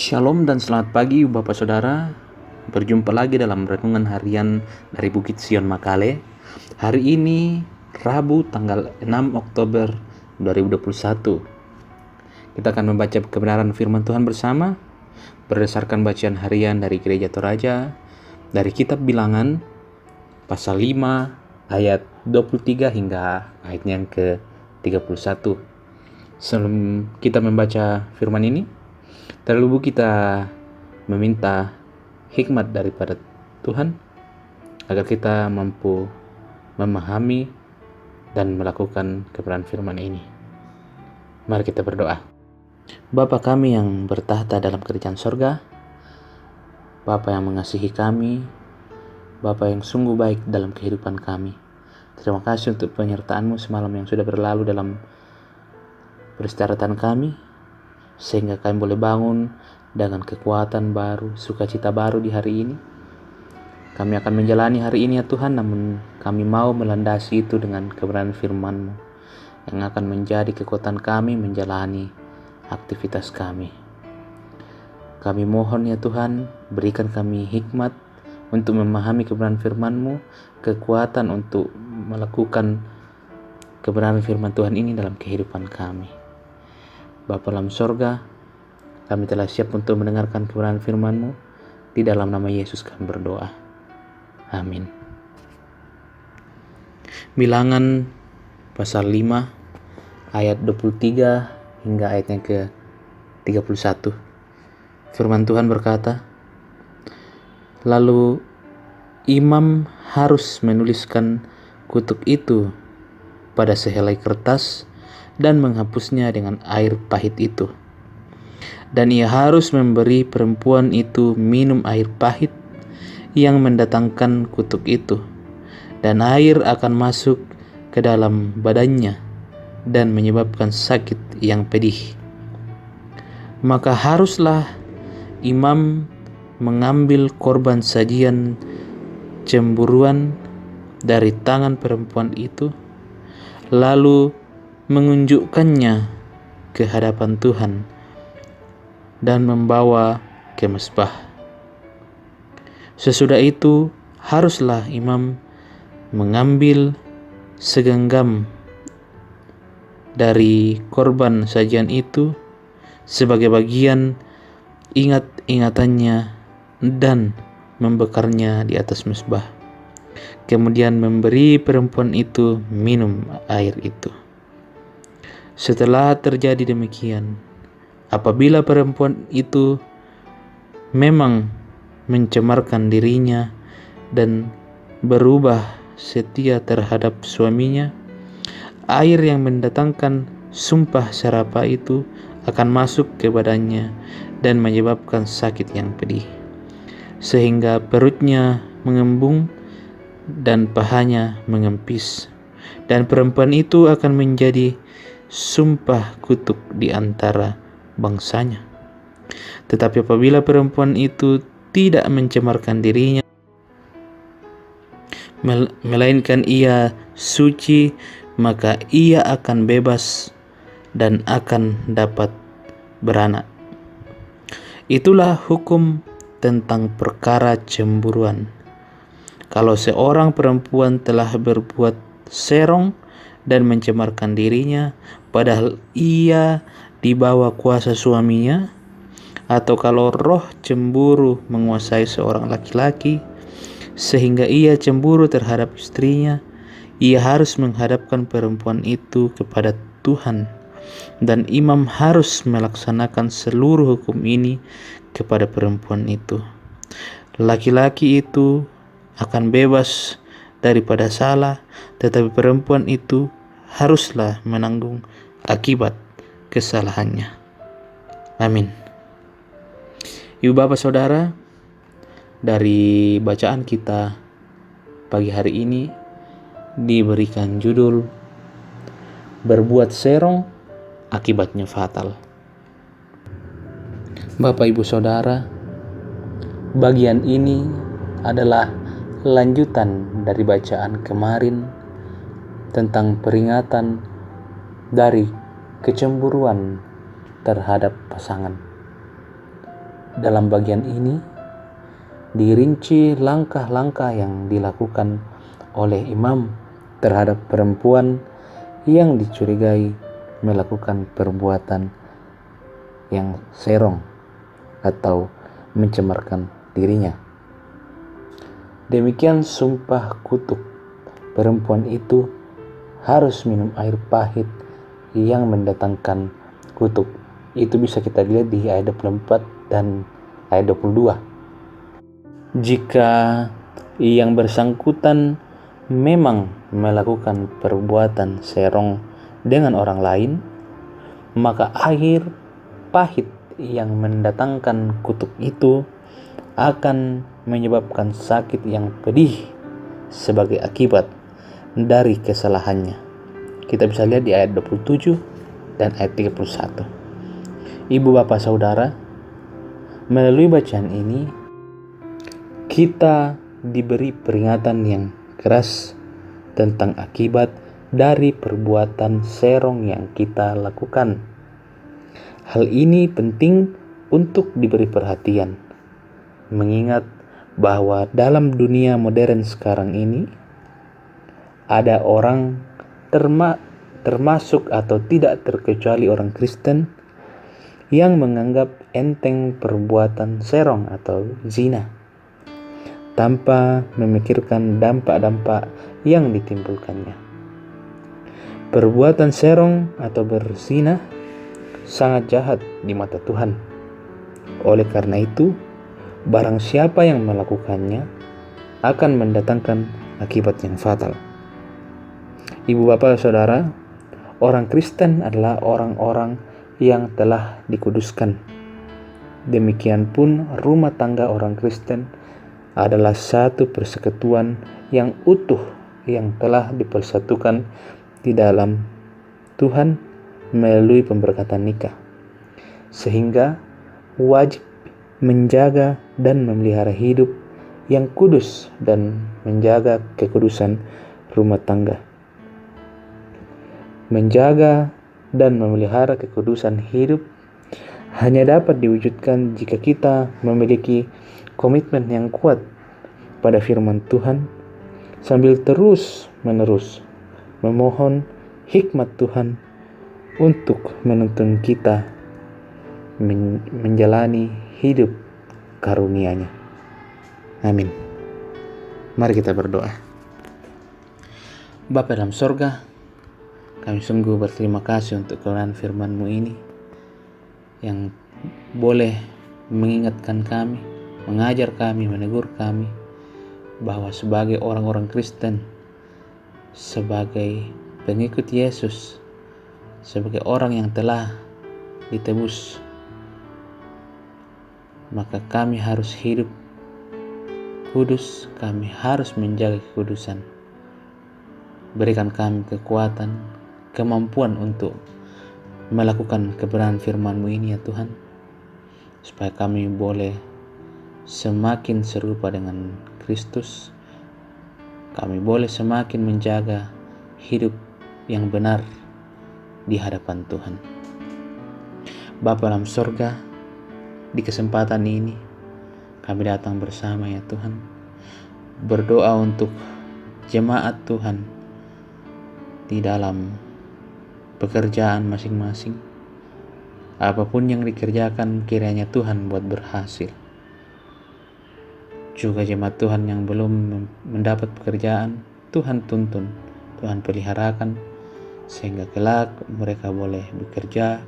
Shalom dan selamat pagi Bapak Saudara. Berjumpa lagi dalam renungan harian dari Bukit Sion Makale. Hari ini Rabu tanggal 6 Oktober 2021. Kita akan membaca kebenaran firman Tuhan bersama berdasarkan bacaan harian dari Gereja Toraja dari Kitab Bilangan pasal 5 ayat 23 hingga ayat yang ke-31. Sebelum kita membaca firman ini, terlebih kita meminta hikmat daripada Tuhan agar kita mampu memahami dan melakukan kebenaran firman ini. Mari kita berdoa. Bapa kami yang bertahta dalam kerajaan sorga, Bapa yang mengasihi kami, Bapa yang sungguh baik dalam kehidupan kami. Terima kasih untuk penyertaan-Mu semalam yang sudah berlalu dalam peristirahatan kami, sehingga kami boleh bangun dengan kekuatan baru, sukacita baru di hari ini. Kami akan menjalani hari ini ya Tuhan, namun kami mau melandasi itu dengan kebenaran firman-Mu yang akan menjadi kekuatan kami menjalani aktivitas kami. Kami mohon ya Tuhan, berikan kami hikmat untuk memahami kebenaran firman-Mu, kekuatan untuk melakukan kebenaran firman Tuhan ini dalam kehidupan kami. Bapa dalam sorga, kami telah siap untuk mendengarkan kebenaran firman-Mu. Di dalam nama Yesus kami berdoa. Amin. Bilangan pasal 5 ayat 23 hingga ayat yang ke-31. Firman Tuhan berkata, lalu imam harus menuliskan kutuk itu pada sehelai kertas dan menghapusnya dengan air pahit itu. Dan ia harus memberi perempuan itu minum air pahit yang mendatangkan kutuk itu, dan air akan masuk ke dalam badannya dan menyebabkan sakit yang pedih. Maka haruslah imam mengambil korban sajian cemburuan dari tangan perempuan itu, lalu mengunjukkannya ke hadapan Tuhan dan membawa ke mezbah. Sesudah itu haruslah imam mengambil segenggam dari korban sajian itu sebagai bagian ingat-ingatannya dan membakarnya di atas mezbah. Kemudian memberi perempuan itu minum air itu. Setelah terjadi demikian, apabila perempuan itu memang mencemarkan dirinya dan berubah setia terhadap suaminya, air yang mendatangkan sumpah serapah itu akan masuk ke badannya dan menyebabkan sakit yang pedih, sehingga perutnya mengembung dan pahanya mengempis, dan perempuan itu akan menjadi sumpah kutuk di antara bangsanya. Tetapi apabila perempuan itu tidak mencemarkan dirinya, melainkan ia suci, maka ia akan bebas dan akan dapat beranak. Itulah hukum tentang perkara cemburuan. Kalau seorang perempuan telah berbuat serong dan mencemarkan dirinya, padahal ia di bawah kuasa suaminya, atau kalau roh cemburu menguasai seorang laki-laki sehingga ia cemburu terhadap istrinya, ia harus menghadapkan perempuan itu kepada Tuhan, dan imam harus melaksanakan seluruh hukum ini kepada perempuan itu. Laki-laki itu akan bebas daripada salah, tetapi perempuan itu haruslah menanggung akibat kesalahannya. Amin. Ibu bapak saudara, dari bacaan kita pagi hari ini diberikan judul berbuat serong akibatnya fatal. Bapak ibu saudara, bagian ini adalah lanjutan dari bacaan kemarin tentang peringatan dari kecemburuan terhadap pasangan. Dalam bagian ini dirinci langkah-langkah yang dilakukan oleh imam terhadap perempuan yang dicurigai melakukan perbuatan yang serong atau mencemarkan dirinya. Demikian sumpah kutuk. Perempuan itu harus minum air pahit yang mendatangkan kutuk. Itu bisa kita lihat di ayat 24 dan ayat 22. Jika yang bersangkutan memang melakukan perbuatan serong dengan orang lain, maka air pahit yang mendatangkan kutuk itu akan menyebabkan sakit yang pedih sebagai akibat dari kesalahannya. Kita bisa lihat di ayat 27 dan ayat 31. Ibu bapak saudara, melalui bacaan ini kita diberi peringatan yang keras tentang akibat dari perbuatan serong yang kita lakukan. Hal ini penting untuk diberi perhatian, mengingat bahwa dalam dunia modern sekarang ini ada orang termasuk atau tidak terkecuali orang Kristen yang menganggap enteng perbuatan serong atau zina tanpa memikirkan dampak-dampak yang ditimbulkannya. Perbuatan serong atau berzina sangat jahat di mata Tuhan. Oleh karena itu, barang siapa yang melakukannya akan mendatangkan akibat yang fatal. Ibu bapak saudara, orang Kristen adalah orang-orang yang telah dikuduskan. Demikian pun rumah tangga orang Kristen adalah satu persekutuan yang utuh yang telah dipersatukan di dalam Tuhan melalui pemberkatan nikah. Sehingga wajib menjaga dan memelihara hidup yang kudus dan menjaga kekudusan rumah tangga. Menjaga dan memelihara kekudusan hidup hanya dapat diwujudkan jika kita memiliki komitmen yang kuat pada firman Tuhan sambil terus-menerus memohon hikmat Tuhan untuk menuntun kita menjalani hidup karunia-Nya. Amin. Mari kita berdoa. Bapa dalam sorga, kami sungguh berterima kasih untuk kebenaran firman-Mu ini yang boleh mengingatkan kami, mengajar kami, menegur kami bahwa sebagai orang-orang Kristen, sebagai pengikut Yesus, sebagai orang yang telah ditebus, maka kami harus hidup kudus, kami harus menjaga kekudusan. Berikan kami kekuatan, kemampuan untuk melakukan kebenaran firman-Mu ini ya Tuhan, supaya kami boleh semakin serupa dengan Kristus. Kami boleh semakin menjaga hidup yang benar di hadapan Tuhan. Bapa dalam sorga, di kesempatan ini kami datang bersama ya Tuhan, berdoa untuk jemaat Tuhan di dalam pekerjaan masing-masing. Apapun yang dikerjakan kiranya Tuhan buat berhasil. Juga jemaat Tuhan yang belum mendapat pekerjaan, Tuhan tuntun, Tuhan peliharakan, sehingga kelak mereka boleh bekerja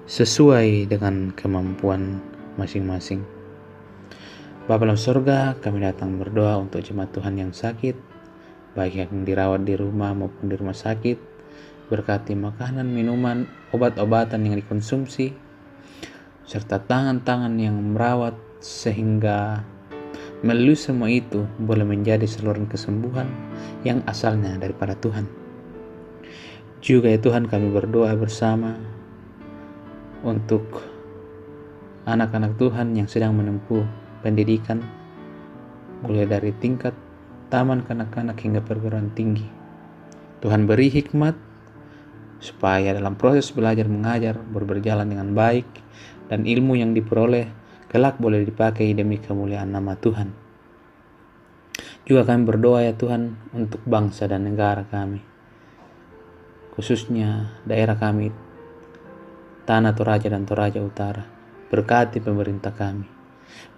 sesuai dengan kemampuan masing-masing. Bapa dalam surga, kami datang berdoa untuk jemaat Tuhan yang sakit, baik yang dirawat di rumah maupun di rumah sakit. Berkati makanan, minuman, obat-obatan yang dikonsumsi, serta tangan-tangan yang merawat, sehingga melalui semua itu boleh menjadi saluran kesembuhan yang asalnya daripada Tuhan. Juga ya Tuhan, kami berdoa bersama untuk anak-anak Tuhan yang sedang menempuh pendidikan, mulai dari tingkat taman kanak-kanak hingga perguruan tinggi. Tuhan beri hikmat supaya dalam proses belajar mengajar berjalan dengan baik, dan ilmu yang diperoleh kelak boleh dipakai demi kemuliaan nama Tuhan. Juga kami berdoa ya Tuhan untuk bangsa dan negara kami, khususnya daerah kami, Tanah Toraja dan Toraja Utara. Berkati pemerintah kami,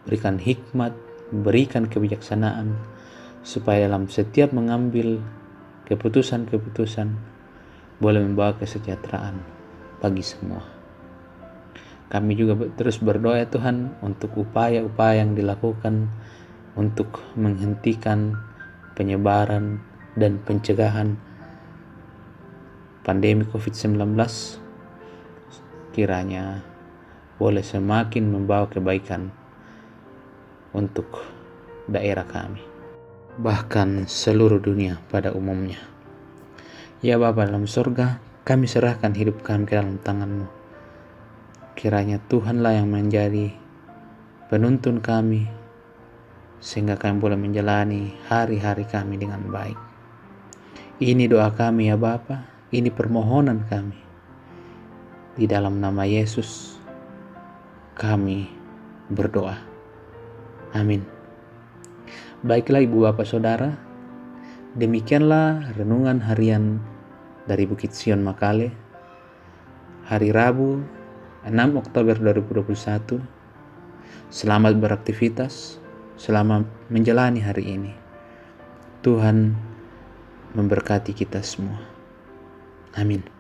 berikan hikmat, berikan kebijaksanaan, supaya dalam setiap mengambil keputusan-keputusan boleh membawa kesejahteraan bagi semua. Kami juga terus berdoa ya Tuhan untuk upaya-upaya yang dilakukan untuk menghentikan penyebaran dan pencegahan pandemi COVID-19, kiranya boleh semakin membawa kebaikan untuk daerah kami, bahkan seluruh dunia pada umumnya. Ya Bapa dalam surga, kami serahkan hidup kami ke dalam tangan-Mu. Kiranya Tuhanlah yang menjadi penuntun kami, sehingga kami boleh menjalani hari-hari kami dengan baik. Ini doa kami ya Bapa, ini permohonan kami. Di dalam nama Yesus kami berdoa. Amin. Baiklah Ibu Bapak Saudara, demikianlah renungan harian dari Bukit Sion Makale, hari Rabu 6 Oktober 2021. Selamat beraktivitas, selamat menjalani hari ini. Tuhan memberkati kita semua. Amin.